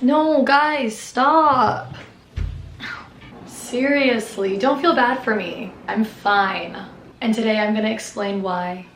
No, guys, stop. Seriously, don't feel bad for me. I'm fine. And today I'm gonna explain why.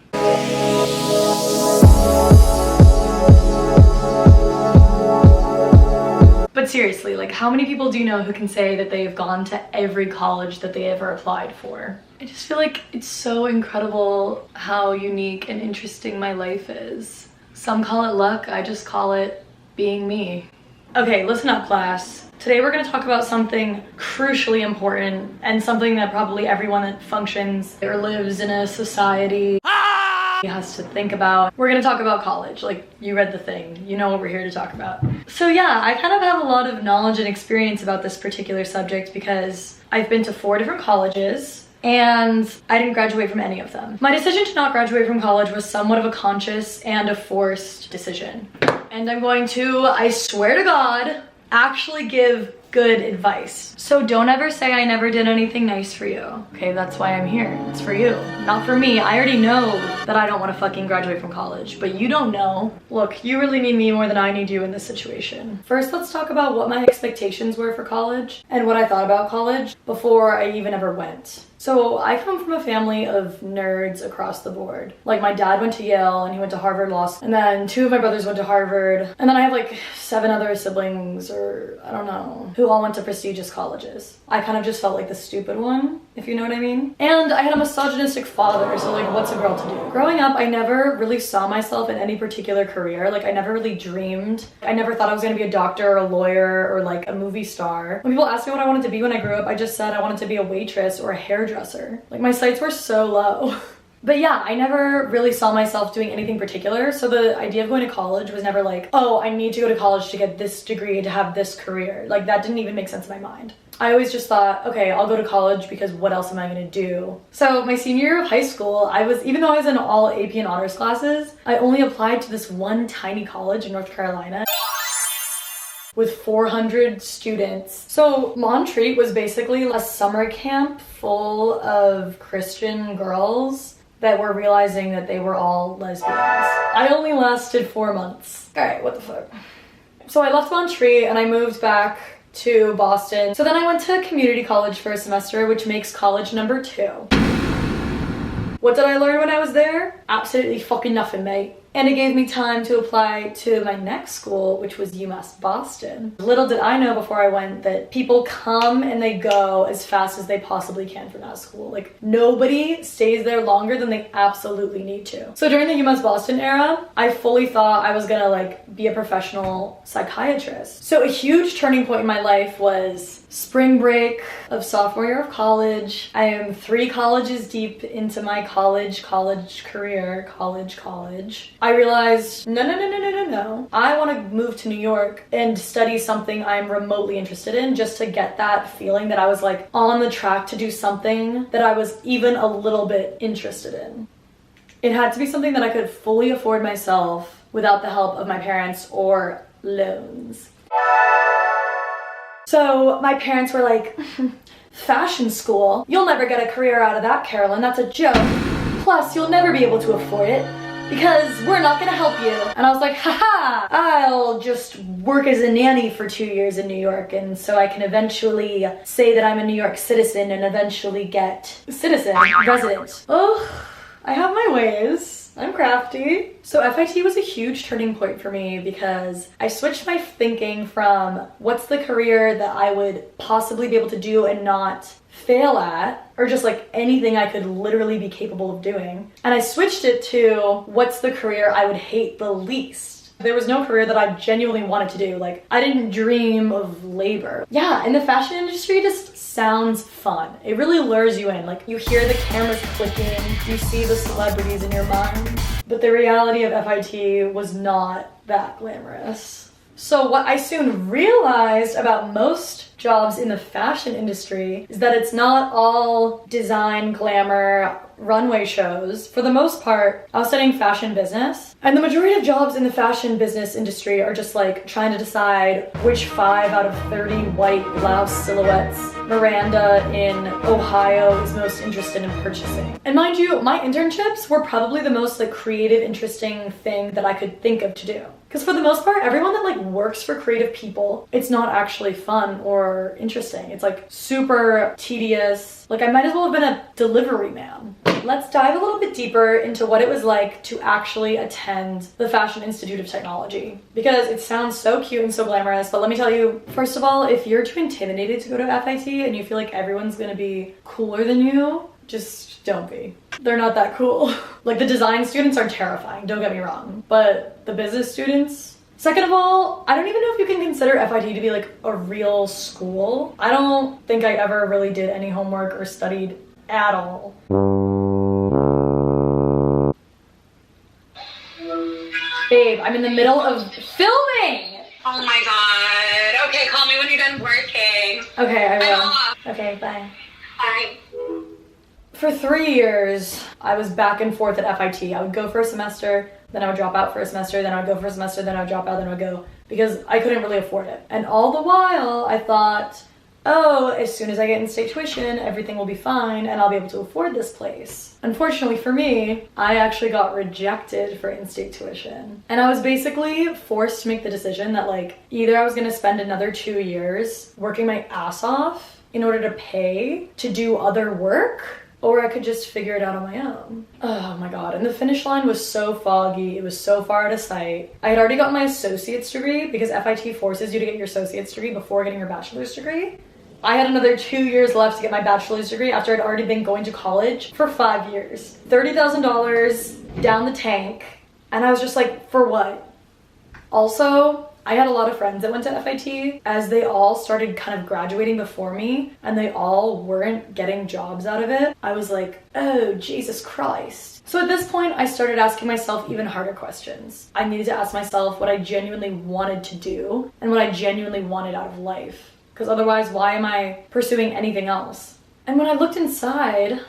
But seriously, like, how many people do you know who can say that they've gone to every college that they ever applied for? I just feel like it's so incredible how unique and interesting my life is. Some call it luck, I just call it being me. Okay, listen up, class. Today we're gonna talk about something crucially important and something that probably everyone that functions or lives in a society has to think about. We're gonna talk about college. Like, you read the thing, you know what we're here to talk about. So yeah, I kind of have a lot of knowledge and experience about this particular subject because I've been to 4 different colleges and I didn't graduate from any of them. My decision to not graduate from college was somewhat of a conscious and a forced decision. And I'm going to, I swear to God, actually give good advice. So don't ever say I never did anything nice for you. Okay, that's why I'm here. It's for you, not for me. I already know that I don't want to fucking graduate from college, but you don't know. Look, you really need me more than I need you in this situation. First, let's talk about what my expectations were for college and what I thought about college before I even ever went. So I come from a family of nerds across the board. Like, my dad went to Yale and he went to Harvard Law School, and then 2 of my brothers went to Harvard, and then I have like 7 other siblings, or I don't know, who all went to prestigious colleges. I kind of just felt like the stupid one, if you know what I mean. And I had a misogynistic father, so like, what's a girl to do? Growing up, I never really saw myself in any particular career. Like, I never really dreamed. I never thought I was gonna be a doctor or a lawyer or like a movie star. When people asked me what I wanted to be when I grew up, I just said I wanted to be a waitress or a hairdresser. Like, my sights were so low. But yeah, I never really saw myself doing anything particular, so the idea of going to college was never like, oh, I need to go to college to get this degree, to have this career. Like, that didn't even make sense in my mind. I always just thought, okay, I'll go to college because what else am I gonna do? So my senior year of high school, even though I was in all AP and honors classes, I only applied to this one tiny college in North Carolina with 400 students. So Montreat was basically a summer camp full of Christian girls that were realizing that they were all lesbians. I only lasted 4 months. All right, what the fuck? So I left Montreat and I moved back to Boston. So then I went to community college for a semester, which makes college number 2. What did I learn when I was there? Absolutely fucking nothing, mate. And it gave me time to apply to my next school, which was UMass Boston. Little did I know before I went that people come and they go as fast as they possibly can from that school. Like, nobody stays there longer than they absolutely need to. So during the UMass Boston era, I fully thought I was gonna like be a professional psychiatrist. So a huge turning point in my life was spring break of sophomore year of college. I am 3 colleges deep into my college career, college. I realized, no. I want to move to New York and study something I'm remotely interested in, just to get that feeling that I was like on the track to do something that I was even a little bit interested in. It had to be something that I could fully afford myself without the help of my parents or loans. So my parents were like, fashion school? You'll never get a career out of that, Carolyn. That's a joke. Plus, you'll never be able to afford it because we're not gonna help you. And I was like, haha, I'll just work as a nanny for 2 years in New York, and so I can eventually say that I'm a New York citizen and eventually get resident. Oh, I have my ways. I'm crafty. So FIT was a huge turning point for me because I switched my thinking from what's the career that I would possibly be able to do and not fail at, or just like anything I could literally be capable of doing. And I switched it to what's the career I would hate the least. There was no career that I genuinely wanted to do. Like, I didn't dream of labor. Yeah, and the fashion industry just sounds fun. It really lures you in. Like, you hear the cameras clicking, you see the celebrities in your mind. But the reality of FIT was not that glamorous. So what I soon realized about most jobs in the fashion industry is that it's not all design, glamour, runway shows. For the most part, I was studying fashion business, and the majority of jobs in the fashion business industry are just like trying to decide which 5 out of 30 white blouse silhouettes Miranda in Ohio is most interested in purchasing. And mind you, my internships were probably the most like creative, interesting thing that I could think of to do. Because for the most part, everyone that like works for creative people, it's not actually fun or interesting. It's like super tedious. Like I might as well have been a delivery man. Let's dive a little bit deeper into what it was like to actually attend the Fashion Institute of Technology. Because it sounds so cute and so glamorous, but let me tell you, first of all, if you're too intimidated to go to FIT and you feel like everyone's gonna be cooler than you, just don't be. They're not that cool. Like the design students are terrifying, don't get me wrong, but the business students. Second of all, I don't even know if you can consider FIT to be like a real school. I don't think I ever really did any homework or studied at all. Babe, I'm in the middle of filming! Oh my god. Okay, call me when you're done working. Okay, I will. Okay, bye. Bye. For 3 years, I was back and forth at FIT. I would go for a semester, then I would drop out for a semester, then I would go for a semester, then I would drop out, then I would go, because I couldn't really afford it. And all the while, I thought, oh, as soon as I get in-state tuition, everything will be fine and I'll be able to afford this place. Unfortunately for me, I actually got rejected for in-state tuition. And I was basically forced to make the decision that like, either I was gonna spend another 2 years working my ass off in order to pay to do other work, or I could just figure it out on my own. Oh my god, and the finish line was so foggy, it was so far out of sight. I had already got my associate's degree because FIT forces you to get your associate's degree before getting your bachelor's degree. I had another 2 years left to get my bachelor's degree after I'd already been going to college for 5 years. $30,000 down the tank, and I was just like, for what? Also, I had a lot of friends that went to FIT as they all started kind of graduating before me and they all weren't getting jobs out of it. I was like, oh, Jesus Christ. So at this point, I started asking myself even harder questions. I needed to ask myself what I genuinely wanted to do and what I genuinely wanted out of life. Because otherwise, why am I pursuing anything else? And when I looked inside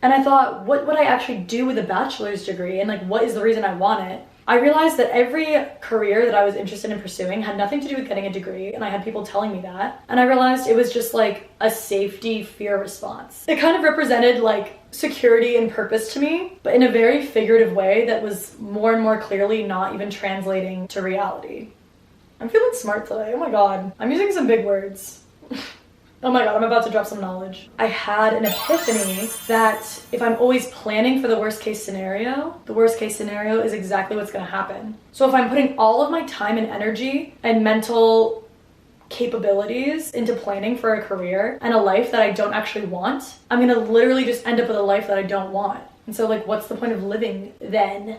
and I thought, what would I actually do with a bachelor's degree and like, what is the reason I want it? I realized that every career that I was interested in pursuing had nothing to do with getting a degree, and I had people telling me that. And I realized it was just like a safety fear response. It kind of represented like security and purpose to me, but in a very figurative way that was more and more clearly not even translating to reality. I'm feeling smart today, oh my god. I'm using some big words. Oh my god, I'm about to drop some knowledge. I had an epiphany that if I'm always planning for the worst case scenario, the worst case scenario is exactly what's gonna happen. So if I'm putting all of my time and energy and mental capabilities into planning for a career and a life that I don't actually want, I'm gonna literally just end up with a life that I don't want. And so like, what's the point of living then?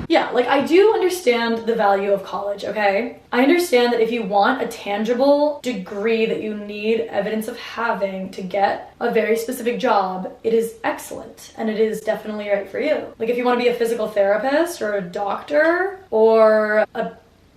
Yeah, like I do understand the value of college, okay? I understand that if you want a tangible degree that you need evidence of having to get a very specific job, it is excellent and it is definitely right for you. Like if you want to be a physical therapist or a doctor or a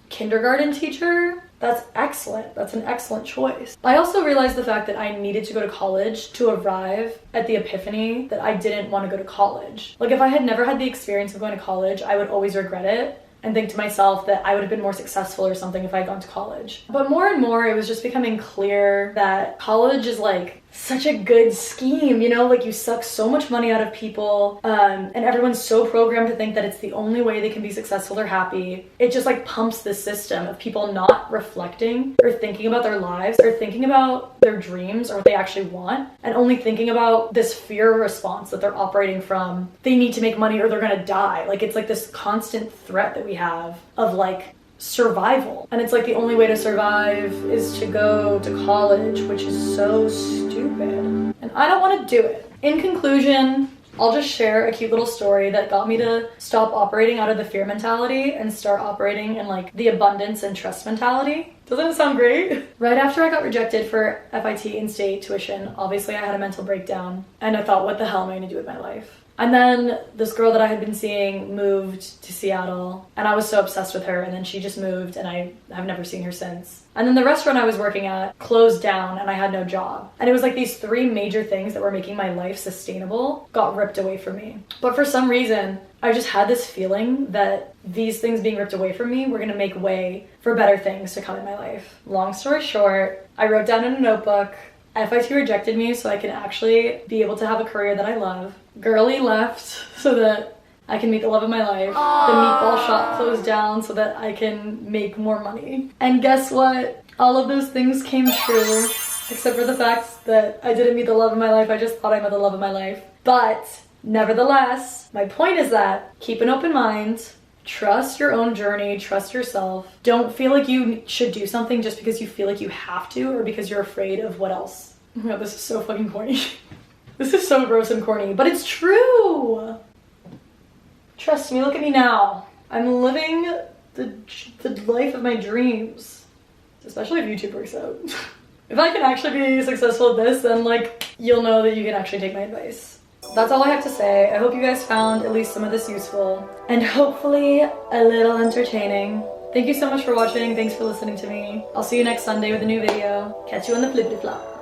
kindergarten teacher, that's excellent. That's an excellent choice. I also realized the fact that I needed to go to college to arrive at the epiphany that I didn't want to go to college. Like if I had never had the experience of going to college, I would always regret it and think to myself that I would have been more successful or something if I had gone to college. But more and more, it was just becoming clear that college is like such a good scheme, you know, like you suck so much money out of people and everyone's so programmed to think that it's the only way they can be successful or happy. It just like pumps the system of people not reflecting or thinking about their lives or thinking about their dreams or what they actually want and only thinking about this fear response that they're operating from. They need to make money or they're gonna die. Like it's like this constant threat that we have of like survival. And it's like the only way to survive is to go to college, which is so stupid. And I don't want to do it. In conclusion, I'll just share a cute little story that got me to stop operating out of the fear mentality and start operating in like the abundance and trust mentality. Doesn't it sound great? Right after I got rejected for FIT in-state tuition, obviously I had a mental breakdown and I thought, what the hell am I gonna do with my life? And then this girl that I had been seeing moved to Seattle, and I was so obsessed with her, and then she just moved, and I have never seen her since. And then the restaurant I was working at closed down, and I had no job. And it was like these three major things that were making my life sustainable got ripped away from me. But for some reason, I just had this feeling that these things being ripped away from me were gonna make way for better things to come in my life. Long story short, I wrote down in a notebook, FIT rejected me so I can actually be able to have a career that I love. Girly left so that I can meet the love of my life. Aww. The meatball shop closed down so that I can make more money. And guess what? All of those things came true, except for the fact that I didn't meet the love of my life. I just thought I met the love of my life. But nevertheless, my point is that keep an open mind. Trust your own journey, trust yourself. Don't feel like you should do something just because you feel like you have to or because you're afraid of what else. Oh my god, this is so fucking corny. This is so gross and corny, but it's true. Trust me, look at me now. I'm living the life of my dreams. Especially if YouTube works out. If I can actually be successful at this, then like, you'll know that you can actually take my advice. That's all I have to say. I hope you guys found at least some of this useful and hopefully a little entertaining. Thank you so much for watching. Thanks for listening to me. I'll see you next Sunday with a new video. Catch you on the flippity flop.